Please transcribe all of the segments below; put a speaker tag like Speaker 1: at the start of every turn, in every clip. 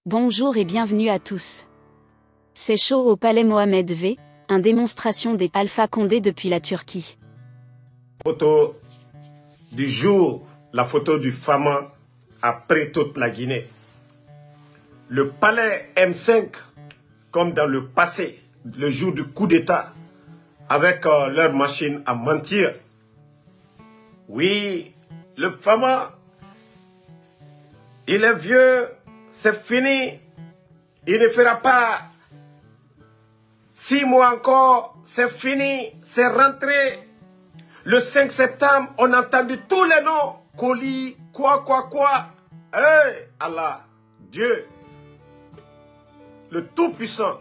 Speaker 1: Bonjour et bienvenue à tous. C'est chaud au palais Mohamed V, une démonstration des Alpha Condé depuis la Turquie.
Speaker 2: Photo du jour, la photo du Fama après toute la Guinée. Le palais M5, comme dans le passé, le jour du coup d'État, avec leur machine à mentir. Oui, le Fama, il est vieux, c'est fini. Il ne fera pas 6 mois encore, c'est fini, c'est rentré. Le 5 septembre, on a entendu tous les noms. Koli, quoi. Hey, Allah, Dieu, le Tout-Puissant,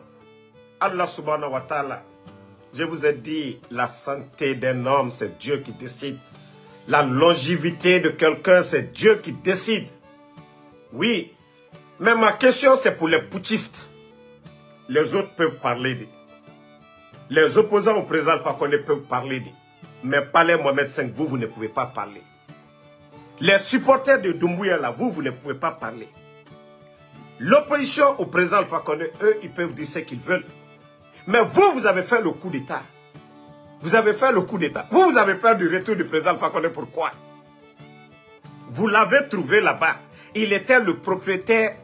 Speaker 2: Allah subhanahu wa ta'ala. Je vous ai dit, la santé d'un homme, c'est Dieu qui décide. La longévité de quelqu'un, c'est Dieu qui décide. Oui, mais ma question, c'est pour les putschistes. Les autres peuvent parler. Les opposants au président Alpha Condé peuvent parler. Mais Palais Mohamed V, vous ne pouvez pas parler. Les supporters de Doumbouya, là, vous ne pouvez pas parler. L'opposition au président Alpha Condé, eux, ils peuvent dire ce qu'ils veulent. Mais vous avez fait le coup d'État. Vous avez fait le coup d'État. Vous avez peur du retour du président Alpha Condé. Pourquoi? Vous l'avez trouvé là-bas. Il était le propriétaire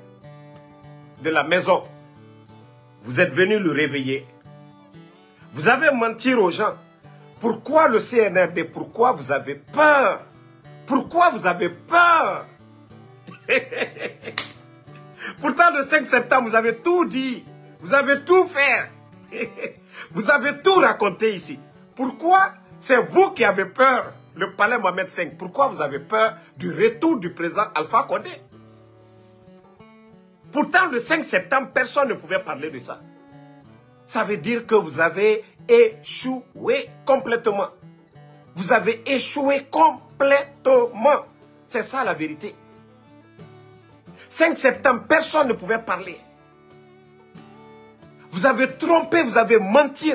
Speaker 2: de la maison. Vous êtes venu le réveiller. Vous avez menti aux gens. Pourquoi le CNRD? Pourquoi vous avez peur? Pourquoi vous avez peur? Pourtant, le 5 septembre, vous avez tout dit. Vous avez tout fait. Vous avez tout raconté ici. Pourquoi c'est vous qui avez peur, le palais Mohamed V? Pourquoi vous avez peur du retour du président Alpha Condé? Pourtant, le 5 septembre, personne ne pouvait parler de ça. Ça veut dire que vous avez échoué complètement. Vous avez échoué complètement. C'est ça la vérité. 5 septembre, personne ne pouvait parler. Vous avez trompé, vous avez menti.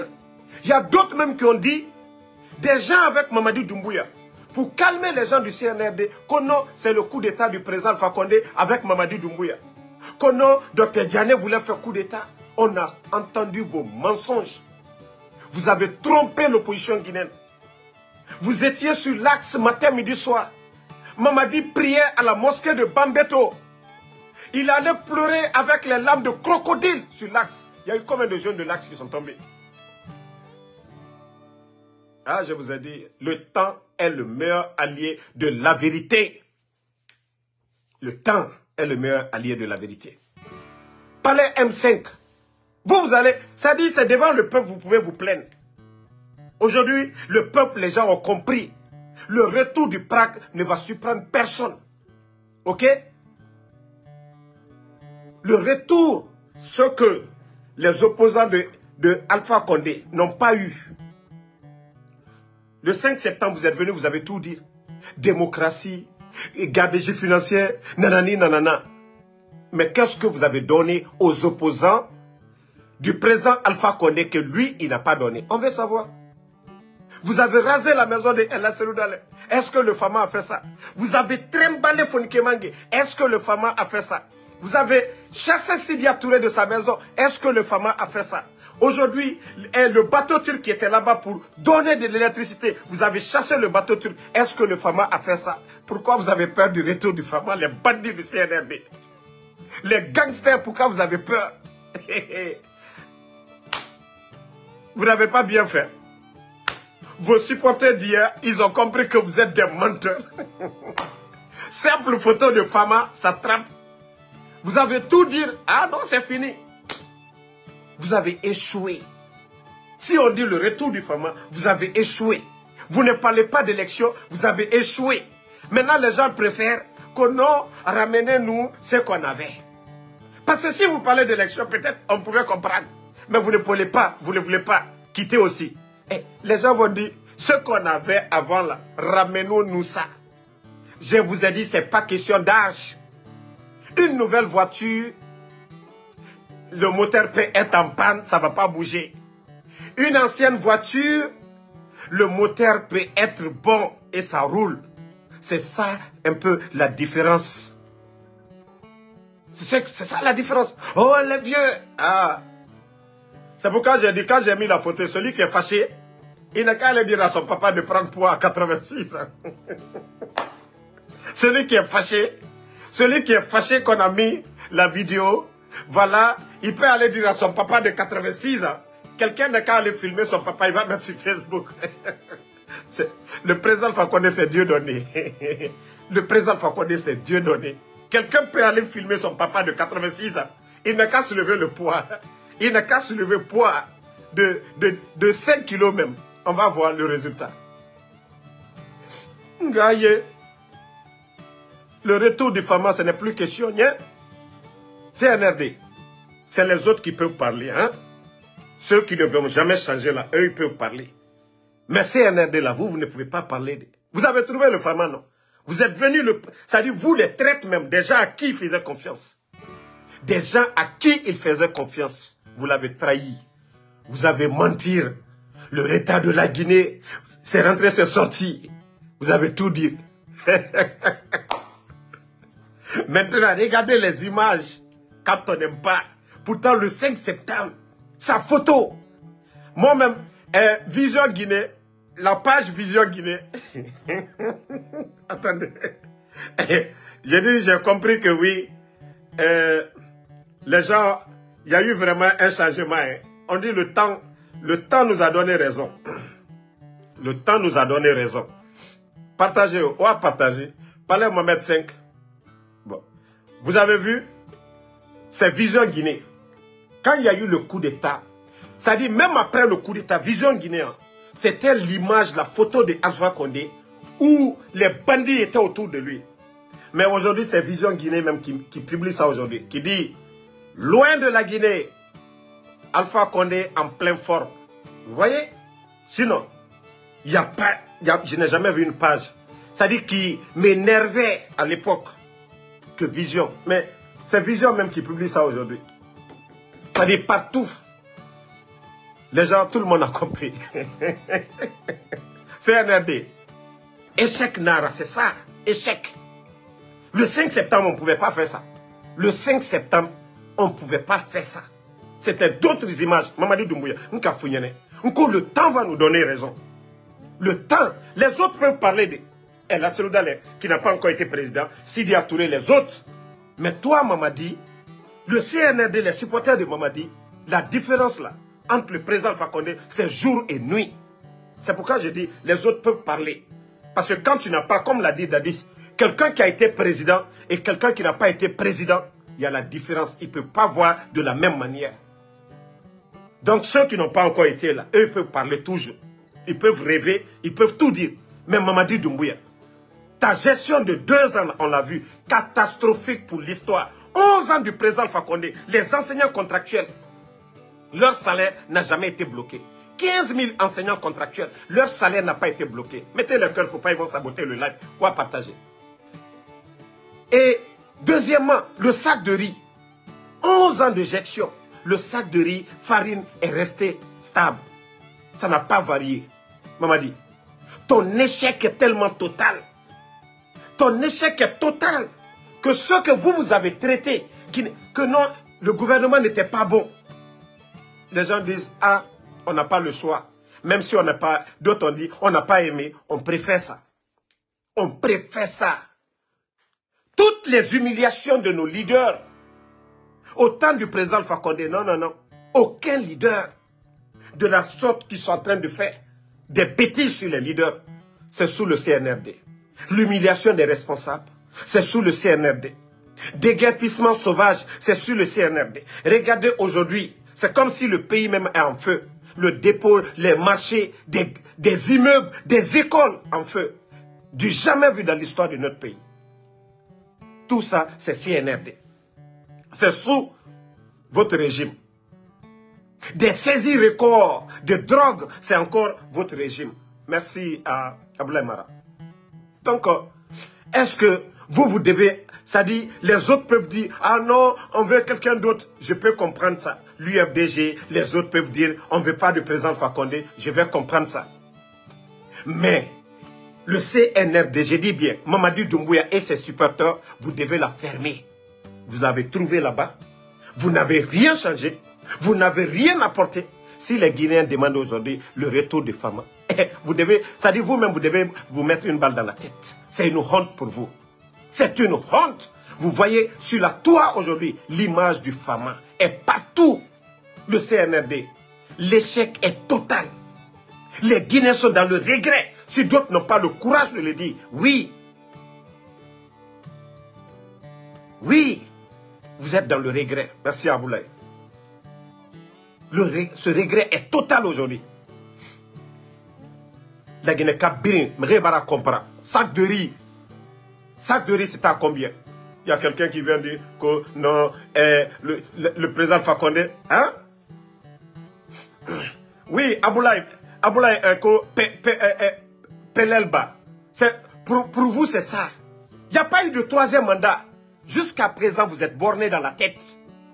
Speaker 2: Il y a d'autres même qui ont dit, des gens avec Mamadi Doumbouya, pour calmer les gens du CNRD, que non, c'est le coup d'État du président Alpha Condé avec Mamadi Doumbouya. Que non, Dr Diané voulait faire coup d'État. On a entendu vos mensonges. Vous avez trompé l'opposition guinéenne. Vous étiez sur l'axe matin, midi, soir. Mamadi priait à la mosquée de Bambeto. Il allait pleurer avec les larmes de crocodile sur l'axe. Il y a eu combien de jeunes de l'axe qui sont tombés? Ah, je vous ai dit, le temps est le meilleur allié de la vérité. Le temps est le meilleur allié de la vérité. Palais M5. Vous allez, ça dit, c'est devant le peuple, vous pouvez vous plaindre. Aujourd'hui, le peuple, les gens ont compris. Le retour du PRAC ne va surprendre personne. Ok? Le retour, ce que les opposants de Alpha Condé n'ont pas eu. Le 5 septembre, vous êtes venus, vous avez tout dit. Démocratie, gabegie financière, nanani, nanana. Mais qu'est-ce que vous avez donné aux opposants du président Alpha Condé que lui, il n'a pas donné? On veut savoir. Vous avez rasé la maison de El Seloudale. Est-ce que le Fama a fait ça? Vous avez trimballé Fonike Mange. Est-ce que le Fama a fait ça? Vous avez chassé Sidia Touré de sa maison. Est-ce que le Fama a fait ça? Aujourd'hui, le bateau turc qui était là-bas pour donner de l'électricité, vous avez chassé le bateau turc. Est-ce que le Fama a fait ça? Pourquoi vous avez peur du retour du Fama? Les bandits du CNRD. Les gangsters, pourquoi vous avez peur? Vous n'avez pas bien fait. Vos supporters d'hier, ils ont compris que vous êtes des menteurs. Simple photo de Fama, ça trappe. Vous avez tout dit. Ah non, c'est fini. Vous avez échoué. Si on dit le retour du Fama, vous avez échoué. Vous ne parlez pas d'élection, vous avez échoué. Maintenant, les gens préfèrent que non, ramenez-nous ce qu'on avait. Parce que si vous parlez d'élection, peut-être on pouvait comprendre. Mais vous ne voulez pas, vous ne voulez pas quitter aussi. Et les gens vont dire, ce qu'on avait avant là, ramenons-nous ça. Je vous ai dit, ce n'est pas question d'âge. Une nouvelle voiture, le moteur peut être en panne, ça ne va pas bouger. Une ancienne voiture, le moteur peut être bon et ça roule. C'est ça un peu la différence. C'est ça la différence. Oh, les vieux. Ah. C'est pourquoi j'ai dit, quand j'ai mis la photo, celui qui est fâché, il n'a qu'à aller dire à son papa de prendre poids à 86 ans. Celui qui est fâché qu'on a mis la vidéo, voilà, il peut aller dire à son papa de 86 ans. Quelqu'un n'a qu'à aller filmer son papa, il va mettre sur Facebook. Le président Fakonde, c'est Dieu donné. Le président Fakonde, c'est Dieu donné. Quelqu'un peut aller filmer son papa de 86 ans. Il n'a qu'à soulever le poids. Il n'a qu'à soulever le poids de 5 kilos même. On va voir le résultat. Gaïe. Le retour du Fama, ce n'est plus question. C'est NRD. C'est les autres qui peuvent parler. Hein? Ceux qui ne vont jamais changer là, eux, ils peuvent parler. Mais c'est NRD là, vous ne pouvez pas parler. Vous avez trouvé le Fama, non? Vous êtes venus, c'est-à-dire vous les traites même, des gens à qui il faisait confiance. Des gens à qui il faisait confiance. Vous l'avez trahi. Vous avez menti. Le retard de la Guinée, c'est rentré, c'est sorti. Vous avez tout dit. Maintenant, regardez les images quand on n'aime pas. Pourtant, le 5 septembre, sa photo. Moi-même, Vision Guinée, la page Vision Guinée. Attendez. J'ai compris que oui, les gens, il y a eu vraiment un changement. Hein. On dit le temps nous a donné raison. Le temps nous a donné raison. Partagez, on va partager. Parlez Mohamed 5. Bon. Vous avez vu, c'est Vision Guinée. Quand il y a eu le coup d'État, c'est-à-dire même après le coup d'État, Vision Guinée, c'était l'image, la photo de Alpha Condé, où les bandits étaient autour de lui. Mais aujourd'hui, c'est Vision Guinée même qui publie ça aujourd'hui, qui dit, loin de la Guinée, Alpha Condé en pleine forme. Vous voyez? Sinon, il n'y a pas, je n'ai jamais vu une page. C'est-à-dire qui m'énervait à l'époque que Vision. Mais c'est Vision même qui publie ça aujourd'hui. C'est-à-dire partout. Les gens, tout le monde a compris. C'est NRD. Échec Nara, c'est ça. Échec. Le 5 septembre, on ne pouvait pas faire ça. Le 5 septembre, on ne pouvait pas faire ça. C'était d'autres images. Mamadi Doumbouya, le temps va nous donner raison. Le temps, les autres peuvent parler de El Seloudalé, qui n'a pas encore été président, Sidi Touré, les autres. Mais toi, Mamadi, le CNRD, les supporters de Mamadi, la différence là, entre le président Fakonde, c'est jour et nuit. C'est pourquoi je dis, les autres peuvent parler. Parce que quand tu n'as pas, comme l'a dit Dadis, quelqu'un qui a été président et quelqu'un qui n'a pas été président, il y a la différence. Ils ne peuvent pas voir de la même manière. Donc ceux qui n'ont pas encore été là, eux, ils peuvent parler toujours. Ils peuvent rêver, ils peuvent tout dire. Mais Mamadi Doumbouya, ta gestion de 2 ans, on l'a vu, catastrophique pour l'histoire. 11 ans du président Fakonde, les enseignants contractuels, leur salaire n'a jamais été bloqué. 15 000 enseignants contractuels, leur salaire n'a pas été bloqué. Mettez le cœur, il ne faut pas, ils vont saboter le live. On va partager. Et deuxièmement, le sac de riz. 11 ans de gestion. Le sac de riz, farine est resté stable. Ça n'a pas varié. Mamadi, ton échec est tellement total. Ton échec est total que ce que vous avez traité, que non, le gouvernement n'était pas bon. Les gens disent, ah, on n'a pas le choix. Même si on n'a pas, d'autres ont dit, on n'a pas aimé, on préfère ça. On préfère ça. Toutes les humiliations de nos leaders, au temps du président Fakonde, non, non, non. Aucun leader de la sorte qu'ils sont en train de faire des bêtises sur les leaders, c'est sous le CNRD. L'humiliation des responsables, c'est sous le CNRD. Déguerpissement sauvage, c'est sous le CNRD. Regardez aujourd'hui, c'est comme si le pays même est en feu. Le dépôt, les marchés, des immeubles, des écoles en feu. Du jamais vu dans l'histoire de notre pays. Tout ça, c'est CNRD. C'est sous votre régime. Des saisies records de drogue, c'est encore votre régime. Merci à Abdoulaye Mara. Donc, est-ce que vous devez, ça dit, les autres peuvent dire, ah non, on veut quelqu'un d'autre. Je peux comprendre ça. L'UFDG, les autres peuvent dire, on ne veut pas de président Fakonde. Je vais comprendre ça. Mais, le CNRD, je dis bien, Mamadi Doumbouya et ses supporters, vous devez la fermer. vous l'avez trouvé là-bas. Vous n'avez rien changé. Vous n'avez rien apporté. Si les Guinéens demandent aujourd'hui le retour de Fama, vous devez, ça dit vous-même, vous devez vous mettre une balle dans la tête. C'est une honte pour vous. C'est une honte. Vous voyez sur la toit aujourd'hui l'image du Fama. Et partout, le CNRD. L'échec est total. Les Guinéens sont dans le regret. Si d'autres n'ont pas le courage de le dire, oui. Oui, vous êtes dans le regret. Merci Aboulaye. Ce regret est total aujourd'hui. La Guinée Kabirin, Mrebara comprend. Sac de riz. Sac de riz, c'est à combien? Il y a quelqu'un qui vient dire que non, le président Fakonde, hein? Oui, Aboulaye, Pelelba. Pour vous, c'est ça. Il n'y a pas eu de troisième mandat. Jusqu'à présent, vous êtes borné dans la tête.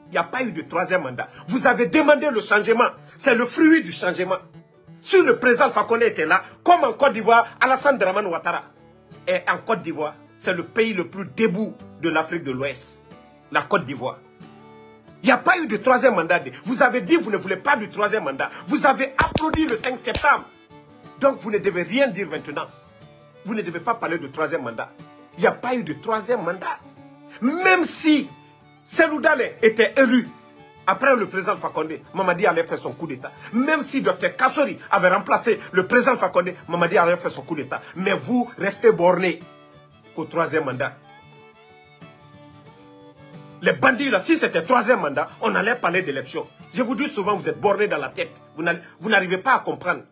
Speaker 2: Il n'y a pas eu de troisième mandat. Vous avez demandé le changement. C'est le fruit du changement. Si le président Fakonde était là, comme en Côte d'Ivoire, Alassane Dramane Ouattara. Et en Côte d'Ivoire, c'est le pays le plus debout de l'Afrique de l'Ouest. La Côte d'Ivoire. Il n'y a pas eu de troisième mandat. Vous avez dit que vous ne voulez pas du troisième mandat. Vous avez applaudi le 5 septembre. Donc vous ne devez rien dire maintenant. Vous ne devez pas parler de troisième mandat. Il n'y a pas eu de troisième mandat. Même si Cellou Dalein était élu après le président Fakonde, Mamadi allait faire son coup d'État. Même si Dr Kassori avait remplacé le président Fakonde, Mamadi allait faire son coup d'État. Mais vous restez borné au troisième mandat. Les bandits là, si c'était troisième mandat, on allait parler d'élection. Je vous dis souvent, vous êtes borné dans la tête. Vous n'arrivez pas à comprendre.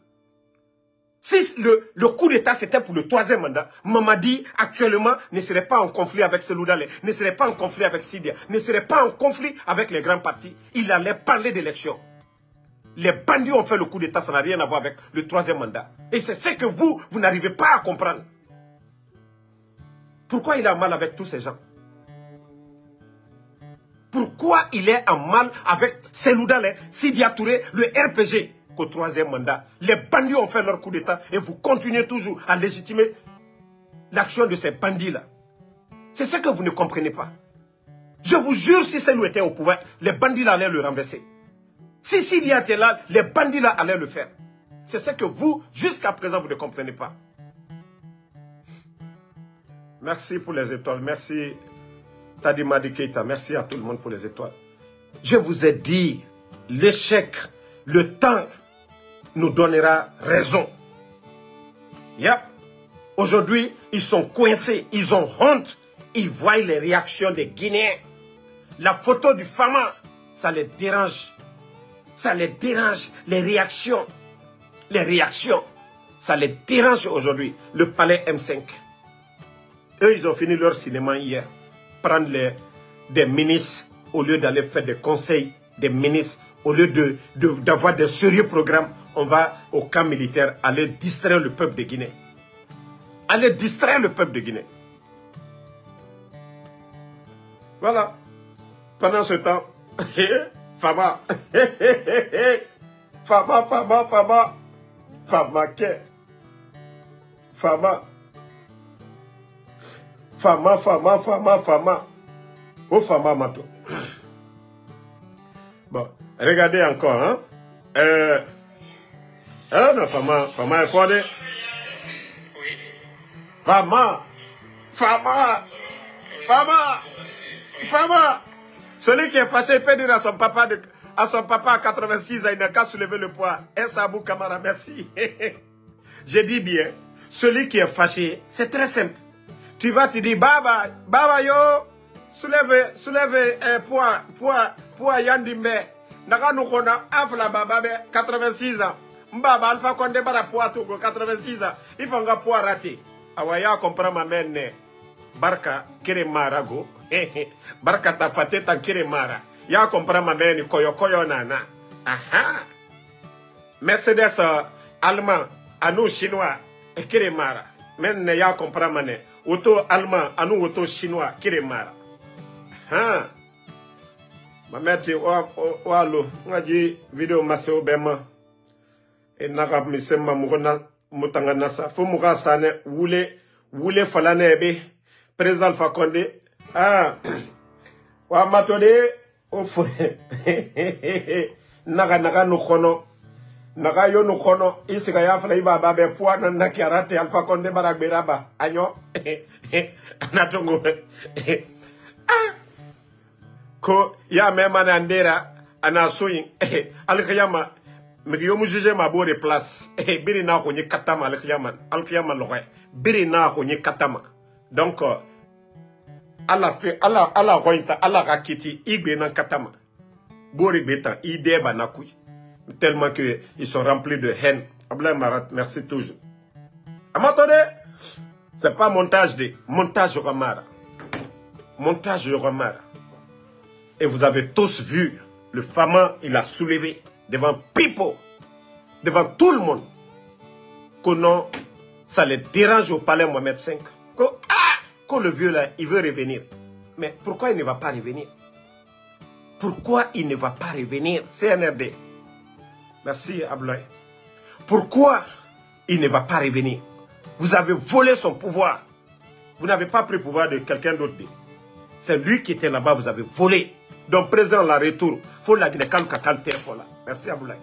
Speaker 2: Si le coup d'État c'était pour le troisième mandat, Mamadi actuellement ne serait pas en conflit avec Cellou Dalein, ne serait pas en conflit avec Sidia, ne serait pas en conflit avec les grands partis. Il allait parler d'élection. Les bandits ont fait le coup d'État, ça n'a rien à voir avec le troisième mandat. Et c'est ce que vous n'arrivez pas à comprendre. Pourquoi il a mal avec tous ces gens? Pourquoi il est en mal avec Cellou Dalein, Sidia Touré, le RPG? Qu'au troisième mandat, les bandits ont fait leur coup d'État et vous continuez toujours à légitimer l'action de ces bandits-là. C'est ce que vous ne comprenez pas. Je vous jure, si Cellou était au pouvoir, les bandits-là allaient le renverser. Si Sidia était là, les bandits-là allaient le faire. C'est ce que vous, jusqu'à présent, vous ne comprenez pas. Merci pour les étoiles. Merci Tadimadi Keita. Merci à tout le monde pour les étoiles. Je vous ai dit, l'échec, le temps nous donnera raison. Yep. Aujourd'hui, ils sont coincés, ils ont honte. Ils voient les réactions des Guinéens. La photo du Fama, ça les dérange. Ça les dérange, les réactions. Les réactions, ça les dérange aujourd'hui. Le palais M5. Eux, ils ont fini leur cinéma hier. Prendre des ministres au lieu d'aller faire des conseils des ministres. Au lieu d'avoir des sérieux programmes, on va au camp militaire aller distraire le peuple de Guinée. Aller distraire le peuple de Guinée. Voilà. Pendant ce temps, Fama. Fama. Fama. Oh, Fama Mato. Bon, regardez encore, hein. Non, Fama est fort. Fama. Celui qui est fâché, il peut dire à son papa à 86 ans, il n'a qu'à soulever le poids. Sabou Kamara, merci. J'ai dit bien, celui qui est fâché, c'est très simple. Tu vas te dire, Baba yo, soulève poids Yandimbe. Naka Nukona, Afla Baba, 86 ans. Mbaba Alpha Condé Bara poids Togo, 86 ans. Il faut un poids raté. Awaya comprend ma mère. Barka kere marago. Barka ta fate tan kere mara. Ya comprend ma mère koyo nana. Aha. Mercedes allemand, anou chinois, kere mara. Men ya comprend mané. Auto allemand, anou auto chinois, kere mara. Ha. Ma mère ti walo ngaji video maseo bema. E naka misema mugona mutanga nasa. Fo muga sane wule falane be. Président Fakonde, Wa matode o fo. Naga no kono. Naga yo no kono. Isi ga ya fala iba ba be poa na nakiarate Alpha Condé baragberaba. Anyo. Anatongo. Ko ya mema na ndera ana soyin. Alkiyama Miguel juge ma bore place. Biri na ko ni katama alkiyama loye. Biri na ko ni katama. Donc Allah fait Allah rointa Allah rakiti igbe na katama. Bore betan ideba na kui. Tellement que ils sont remplis de haine. Abla Marat, merci toujours. Amatode, c'est pas montage Ramara. Montage Ramara. Et vous avez tous vu le Fama, il a soulevé devant people, devant tout le monde, que non, ça les dérange au palais Mohamed V. Que le vieux là, il veut revenir. Mais pourquoi il ne va pas revenir? Pourquoi il ne va pas revenir? CNRD. Merci Ablaye. Pourquoi il ne va pas revenir? Vous avez volé son pouvoir. Vous n'avez pas pris le pouvoir de quelqu'un d'autre. C'est lui qui était là-bas, vous avez volé. Donc, président, la retour. Faut la Guinée kakal téléphone. Merci Aboulaye.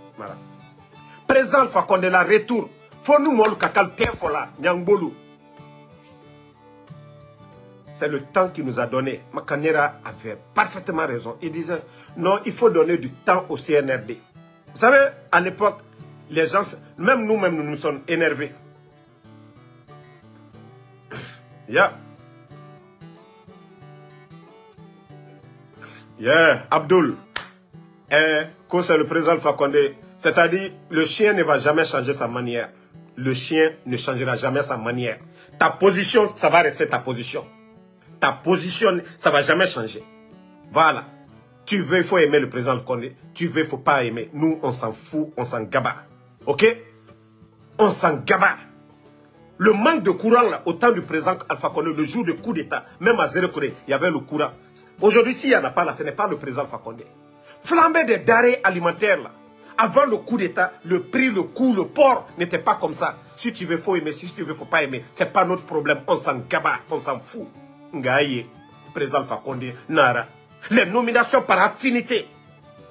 Speaker 2: Président Alpha Condé, la retour. Faut nous montrer kakal téléphone. Nyangbolou. C'est le temps qu'il nous a donné. Makanera avait parfaitement raison. Il disait, non, il faut donner du temps au CNRD. Vous savez, à l'époque, les gens, même nous-mêmes, nous nous sommes énervés. Abdul. Quand c'est le président Alpha Condé, c'est-à-dire, le chien ne va jamais changer sa manière. Le chien ne changera jamais sa manière. Ta position, ça va rester ta position. Ta position, ça ne va jamais changer. Voilà. Tu veux, il faut aimer le président Condé. Tu veux, il ne faut pas aimer. Nous, on s'en fout, on s'en gaba. Ok? On s'en gaba. Le manque de courant, là, au temps du président Alpha Condé, le jour du coup d'État, même à Zéro Corée, il y avait le courant. Aujourd'hui, s'il n'y en a pas là, ce n'est pas le président Alpha Condé. Flambée des denrées alimentaires, là. Avant le coup d'État, le prix, le coût, le port n'était pas comme ça. Si tu veux, il faut aimer. Si tu veux, il ne faut pas aimer. Ce n'est pas notre problème. On s'en gaba, on s'en fout. Ngaye, président Alpha Condé, Nara. Les nominations par affinité.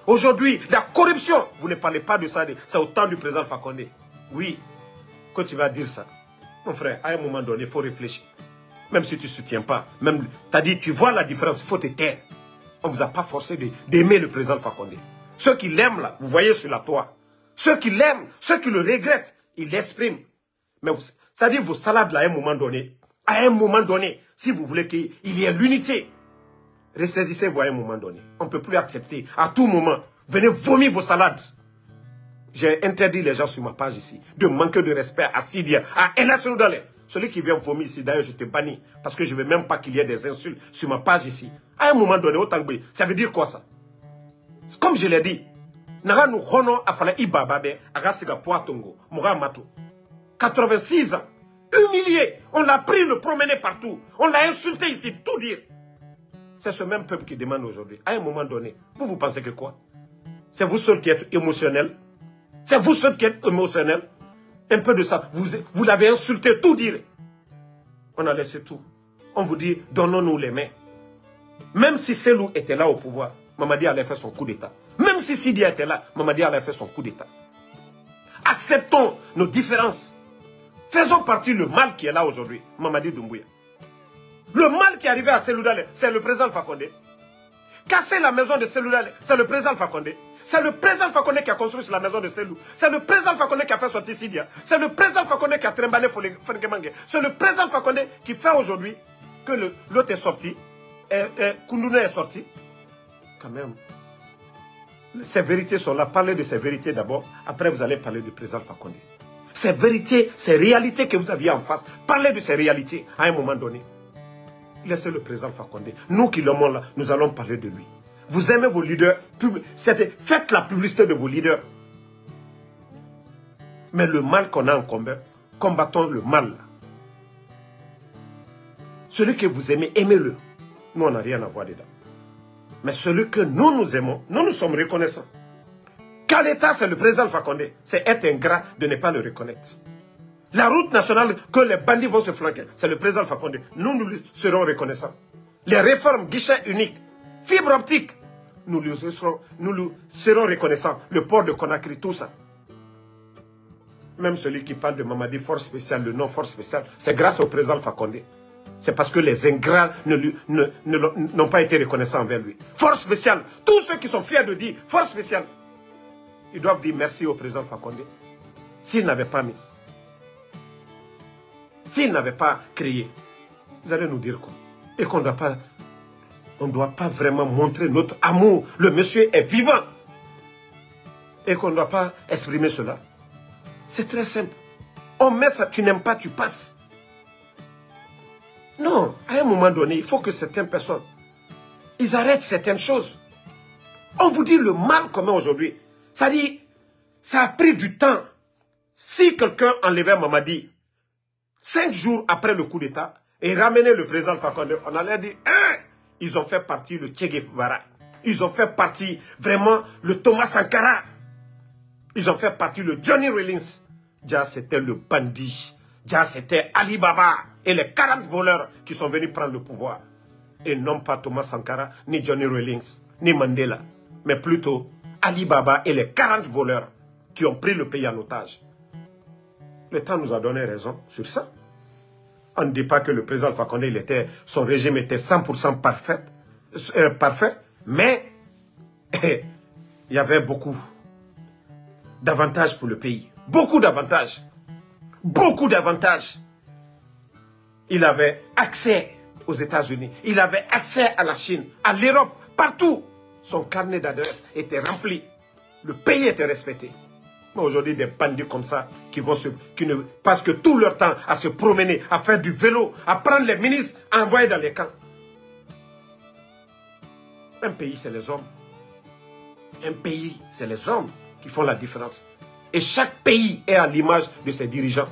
Speaker 2: Aujourd'hui, la corruption, vous ne parlez pas de ça, c'est au temps du président Alpha Condé. Oui, quand tu vas dire ça, mon frère, à un moment donné, il faut réfléchir. Même si tu ne soutiens pas, même, tu as dit, tu vois la différence, il faut te taire. On ne vous a pas forcé d'aimer le président Alpha Condé. Ceux qui l'aiment, là, vous voyez sur la toile. Ceux qui l'aiment, ceux qui le regrettent, ils l'expriment. Mais c'est-à-dire, vos salades, là, à un moment donné, si vous voulez qu'il y ait l'unité, ressaisissez-vous à un moment donné. On ne peut plus accepter. À tout moment, venez vomir vos salades. J'ai interdit les gens sur ma page ici de manquer de respect à Sidia, à Elas Soudalé. Celui qui vient vomir ici, d'ailleurs, je te bannis. Parce que je ne veux même pas qu'il y ait des insultes sur ma page ici. À un moment donné, au Tangbe, ça veut dire quoi ça? Comme je l'ai dit, Naga nous hono a fallu Ibababe, Agasiga Poatongo, Moura Mato. 86 ans, humilié. On l'a pris, le promener partout. On l'a insulté ici, tout dire. C'est ce même peuple qui demande aujourd'hui. À un moment donné, vous pensez que quoi? C'est vous seuls qui êtes émotionnels. C'est vous seuls qui êtes émotionnels. Un peu de ça. Vous l'avez insulté, tout dire. On a laissé tout. On vous dit, donnons-nous les mains. Même si Selou était là au pouvoir, Mamadi allait faire son coup d'État. Même si Sidi était là, Mamadi allait faire son coup d'État. Acceptons nos différences. Faisons partie du mal qui est là aujourd'hui. Mamadi Doumbouya. Le mal qui est arrivé à Selou Dale, c'est le président Alpha Condé. Casser la maison de Selou Dale, c'est le président Alpha Condé. C'est le président Alpha Condé qui a construit sur la maison de Selou. C'est le président Alpha Condé qui a fait sortir Sidia. C'est le président Alpha Condé qui a trembalé Fengemangue. C'est le président Alpha Condé qui fait aujourd'hui que l'autre est sorti. Kounouna est sorti. Quand même. Ces vérités sont là. Parlez de ces vérités d'abord. Après, vous allez parler du président Alpha Condé. Ces vérités, ces réalités que vous aviez en face. Parlez de ces réalités à un moment donné. Laissez le président Alpha Condé. Nous qui l'aimons là, nous allons parler de lui. Vous aimez vos leaders, faites la publicité de vos leaders. Mais le mal qu'on a en combat, combattons le mal. Celui que vous aimez, aimez-le. Nous, on n'a rien à voir dedans. Mais celui que nous aimons, nous sommes reconnaissants. Quand l'État, c'est le président Alpha Condé, c'est être ingrat de ne pas le reconnaître. La route nationale que les bandits vont se flanquer, c'est le président Alpha Condé. Nous serons reconnaissants. Les réformes guichet unique, fibre optique. Nous lui serons reconnaissants. Le port de Conakry, tout ça. Même celui qui parle de Mamadi force spéciale, le nom force spéciale, c'est grâce au président Alpha Condé. C'est parce que les ingrats n'ont pas été reconnaissants envers lui. Force spéciale, tous ceux qui sont fiers de dire force spéciale, ils doivent dire merci au président Alpha Condé. S'il n'avait pas mis, s'il n'avait pas créé, vous allez nous dire quoi? Et qu'on ne doit pas vraiment montrer notre amour. Le monsieur est vivant. Et qu'on ne doit pas exprimer cela. C'est très simple. On met ça, tu n'aimes pas, tu passes. Non, à un moment donné, il faut que certaines personnes, ils arrêtent certaines choses. On vous dit le mal commun aujourd'hui. Ça dit, ça a pris du temps. Si quelqu'un enlevait Mamadi, 5 jours après le coup d'État, et ramenait le président Alpha Condé, on allait dire, hein, ils ont fait partie le Che Guevara. Ils ont fait partie, vraiment, le Thomas Sankara. Ils ont fait partie le Johnny Rawlings. Déjà, c'était le bandit. Déjà, c'était Ali Baba et les 40 voleurs qui sont venus prendre le pouvoir. Et non pas Thomas Sankara, ni Johnny Rawlings, ni Mandela. Mais plutôt Ali Baba et les 40 voleurs qui ont pris le pays en otage. Le temps nous a donné raison sur ça. On ne dit pas que le président Alpha Condé, son régime était 100% parfait, mais il y avait beaucoup d'avantages pour le pays. Beaucoup d'avantages. Beaucoup d'avantages. Il avait accès aux États-Unis. Il avait accès à la Chine, à l'Europe, partout. Son carnet d'adresses était rempli. Le pays était respecté. Mais aujourd'hui, des bandits comme ça qui ne passent que tout leur temps à se promener, à faire du vélo, à prendre les ministres, à envoyer dans les camps. Un pays, c'est les hommes. Un pays, c'est les hommes qui font la différence. Et chaque pays est à l'image de ses dirigeants.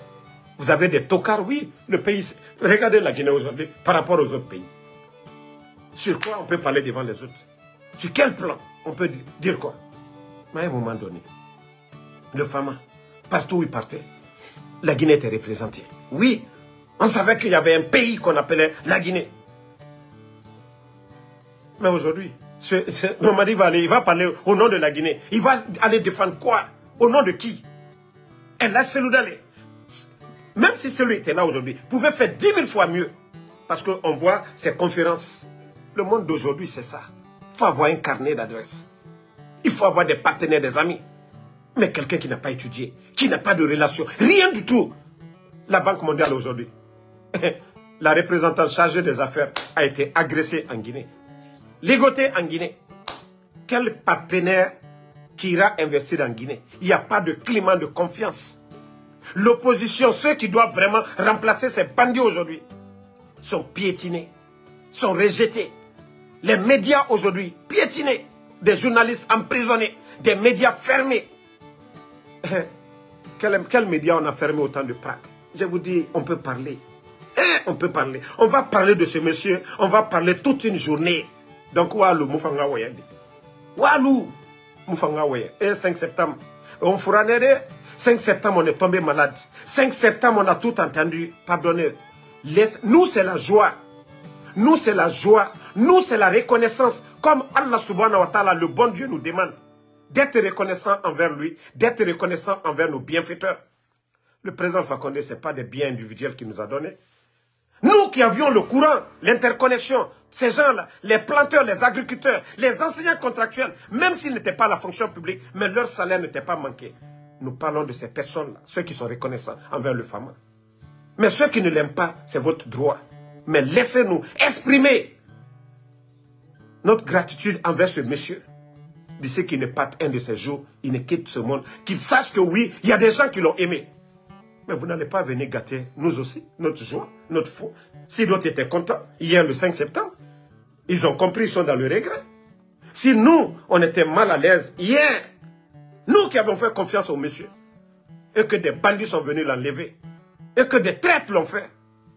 Speaker 2: Vous avez des tocards, oui, le pays... Regardez la Guinée aujourd'hui par rapport aux autres pays. Sur quoi on peut parler devant les autres? Sur quel plan on peut dire quoi? Mais à un moment donné, le Fama, partout où il partait, la Guinée était représentée. Oui, on savait qu'il y avait un pays qu'on appelait la Guinée. Mais aujourd'hui, Mamadi il va parler au nom de la Guinée. Il va aller défendre quoi? Au nom de qui? Et là, Seloudalé, même si celui était là aujourd'hui, pouvait faire 10 000 fois mieux. Parce qu'on voit ces conférences. Le monde d'aujourd'hui, c'est ça. Il faut avoir un carnet d'adresses. Il faut avoir des partenaires, des amis. Mais quelqu'un qui n'a pas étudié, qui n'a pas de relation, rien du tout. La Banque mondiale aujourd'hui, la représentante chargée des affaires a été agressée en Guinée. Ligotée en Guinée. Quel partenaire qui ira investir en Guinée? Il n'y a pas de climat de confiance. L'opposition, ceux qui doivent vraiment remplacer ces bandits aujourd'hui, sont piétinés, sont rejetés. Les médias aujourd'hui, piétinés. Des journalistes emprisonnés, des médias fermés. Quel média on a fermé autant de Prague? Je vous dis, on peut parler. On peut parler. On va parler de ce monsieur, on va parler toute une journée. Donc, Walou, Moufanga Wayandi. Walou, Moufanga Wayandi. Et 5 septembre, on fera nere. 5 septembre, on est tombé malade. 5 septembre, on a tout entendu. Pardonnez. Nous, c'est la joie. Nous, c'est la joie. Nous, c'est la reconnaissance. Comme Allah subhanahu wa ta'ala, le bon Dieu nous demande d'être reconnaissant envers lui, d'être reconnaissant envers nos bienfaiteurs. Le président Alpha Condé, ce n'est pas des biens individuels qu'il nous a donnés. Nous qui avions le courant, l'interconnexion, ces gens-là, les planteurs, les agriculteurs, les enseignants contractuels, même s'ils n'étaient pas à la fonction publique, mais leur salaire n'était pas manqué. Nous parlons de ces personnes-là, ceux qui sont reconnaissants envers le Fama. Mais ceux qui ne l'aiment pas, c'est votre droit. Mais laissez-nous exprimer notre gratitude envers ce monsieur. D'ici qu'il ne parte un de ces jours, il ne quitte ce monde. Qu'il sache que oui, il y a des gens qui l'ont aimé. Mais vous n'allez pas venir gâter nous aussi, notre joie, notre foi. Si d'autres étaient contents, hier le 5 septembre, ils ont compris, ils sont dans le regret. Si nous, on était mal à l'aise hier, nous qui avons fait confiance au monsieur, et que des bandits sont venus l'enlever, et que des traîtres l'ont fait,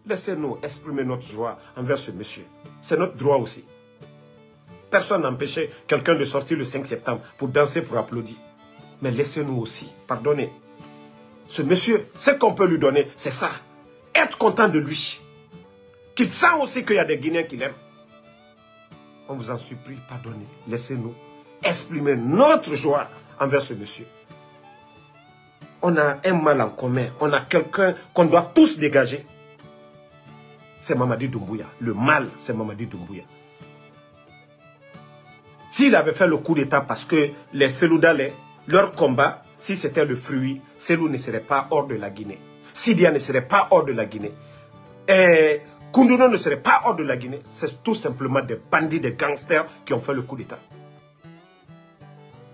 Speaker 2: laissez-nous exprimer notre joie envers ce monsieur. C'est notre droit aussi. Personne n'a empêché quelqu'un de sortir le 5 septembre pour danser, pour applaudir. Mais laissez-nous aussi, pardonnez. Ce monsieur, ce qu'on peut lui donner, c'est ça. Être content de lui. Qu'il sent aussi qu'il y a des Guinéens qui l'aiment. On vous en supplie, pardonnez. Laissez-nous exprimer notre joie envers ce monsieur. On a un mal en commun. On a quelqu'un qu'on doit tous dégager. C'est Mamadi Doumbouya. Le mal, c'est Mamadi Doumbouya. S'il avait fait le coup d'État parce que les Seloudalais, leur combat, si c'était le fruit, Selou ne serait pas hors de la Guinée. Sidia ne serait pas hors de la Guinée. Et Koundouno ne serait pas hors de la Guinée. C'est tout simplement des bandits, des gangsters qui ont fait le coup d'État.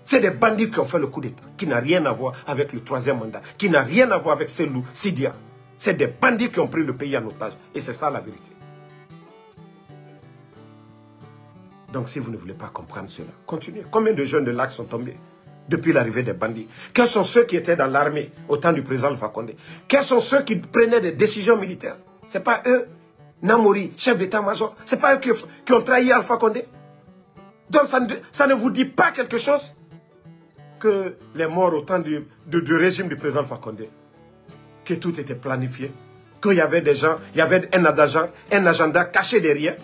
Speaker 2: C'est des bandits qui ont fait le coup d'État, qui n'a rien à voir avec le troisième mandat, qui n'a rien à voir avec Selou, Sidia. C'est des bandits qui ont pris le pays en otage. Et c'est ça la vérité. Donc si vous ne voulez pas comprendre cela, continuez. Combien de jeunes de l'Ac sont tombés depuis l'arrivée des bandits? Quels sont ceux qui étaient dans l'armée au temps du président Alpha Condé? Quels sont ceux qui prenaient des décisions militaires? Ce n'est pas eux, Namori, chef d'état-major, ce n'est pas eux qui ont trahi Alpha Condé? Donc ça ne vous dit pas quelque chose? Que les morts au temps du régime du président Alpha Condé, que tout était planifié, qu'il y avait des gens, il y avait un agenda caché derrière,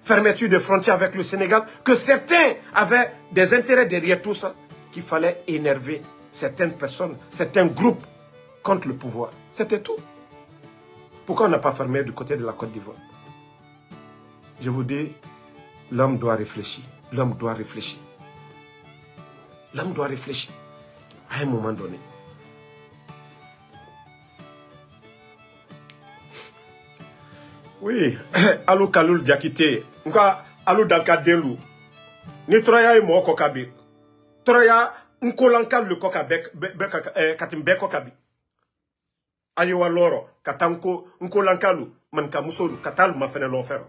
Speaker 2: fermeture de frontières avec le Sénégal, que certains avaient des intérêts derrière tout ça, qu'il fallait énerver certaines personnes, certains groupes contre le pouvoir. C'était tout. Pourquoi on n'a pas fermé du côté de la Côte d'Ivoire? Je vous dis, l'homme doit réfléchir. L'homme doit réfléchir. L'homme doit réfléchir à un moment donné. Oui, Alou Kaloul Diakité, Alou Dankadelu, ni Troya et moi Kokabi, Troya Nkolankal le Kokabek, Katimbe Kokabi. Ayewa Loro, Katanko, Nkolankalu, Mankamusolu, Katal m'a fait l'enfer.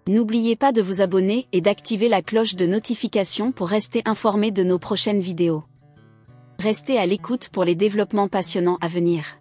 Speaker 1: N'oubliez pas de vous abonner et d'activer la cloche de notification pour rester informé de nos prochaines vidéos. Restez à l'écoute pour les développements passionnants à venir.